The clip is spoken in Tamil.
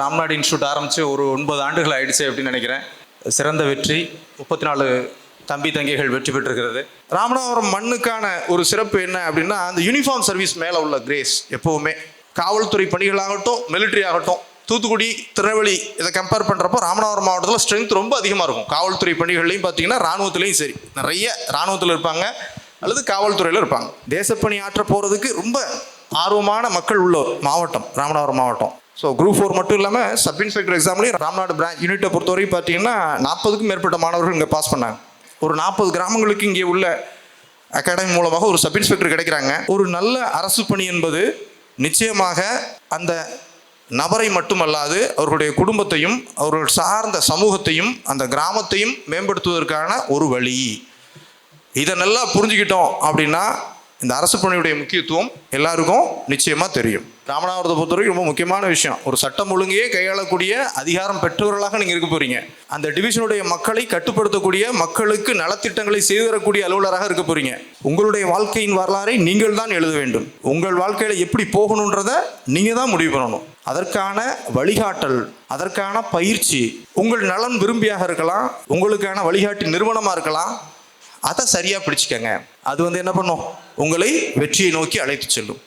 ராம்நாடு இன்ஸ்டியூட் ஆரம்பித்து ஒரு 9 ஆண்டுகள் ஆயிடுச்சு அப்படின்னு நினைக்கிறேன். சிறந்த வெற்றி, 34 தம்பி தங்கைகள் வெற்றி பெற்றிருக்கிறது. ராமநாதபுரம் மண்ணுக்கான ஒரு சிறப்பு என்ன அப்படின்னா, அந்த யூனிஃபார்ம் சர்வீஸ் மேலே உள்ள கிரேஸ். எப்போவுமே காவல்துறை பணிகளாகட்டும், மிலிட்ரி ஆகட்டும், தூத்துக்குடி, திருநெல்வேலி இதை கம்பேர் பண்ணுறப்போ ராமநாதபுரம் மாவட்டத்தில் ஸ்ட்ரென்த் ரொம்ப அதிகமாக இருக்கும். காவல்துறை பணிகள்லையும் பார்த்தீங்கன்னா இராணுவத்துலேயும் சரி, நிறைய இராணுவத்தில் இருப்பாங்க அல்லது காவல்துறையில் இருப்பாங்க. தேசப்பணி ஆற்ற போகிறதுக்கு ரொம்ப ஆர்வமான மக்கள் உள்ள மாவட்டம் ராமநாதபுரம் மாவட்டம். ஸோ குரூப் 4 மட்டும் இல்லாமல் சப் இன்ஸ்பெக்டர் எக்ஸாம்லேயும் ராம்நாடு பிரான்ச் யூனிட்டை பொறுத்தவரைக்கும் பார்த்தீங்கன்னா 40க்கும் மேற்பட்ட மாணவர்கள் இங்கே பாஸ் பண்ணாங்க. ஒரு 40 கிராமங்களுக்கு இங்கே உள்ள அகாடமி மூலமாக ஒரு சப் இன்ஸ்பெக்டர் கிடைக்கிறாங்க. ஒரு நல்ல அரசு பணி என்பது நிச்சயமாக அந்த நபரை மட்டுமல்லாது அவர்களுடைய குடும்பத்தையும் அவர்கள் சார்ந்த சமூகத்தையும் அந்த கிராமத்தையும் மேம்படுத்துவதற்கான ஒரு வழி. இதை நல்லா புரிஞ்சுக்கிட்டோம் அப்படின்னா இந்த அரசு பணியுடைய முக்கியத்துவம் எல்லாருக்கும் நிச்சயமாக தெரியும். ராமநாதபுரத்தை பொறுத்தவரைக்கும் ரொம்ப முக்கியமான விஷயம், ஒரு சட்டம் ஒழுங்கையே கையாளக்கூடிய அதிகாரம் பெற்றவர்களாக நீங்கள் இருக்க போகிறீங்க. அந்த டிவிஷனுடைய மக்களை கட்டுப்படுத்தக்கூடிய, மக்களுக்கு நலத்திட்டங்களை செய்து தரக்கூடிய அலுவலராக இருக்க போகிறீங்க. உங்களுடைய வாழ்க்கையின் வரலாறை நீங்கள் தான் எழுத வேண்டும். உங்கள் வாழ்க்கையில் எப்படி போகணுன்றதை நீங்கள் தான் முடிவு பண்ணணும். அதற்கான வழிகாட்டல், அதற்கான பயிற்சி உங்கள் நலன் விரும்பியாக இருக்கலாம், உங்களுக்கான வழிகாட்டி நிறுவனமாக இருக்கலாம். அதை சரியாக பிடிச்சிக்கங்க. அது என்ன பண்ணும், உங்களை வெற்றியை நோக்கி அழைத்து செல்லும்.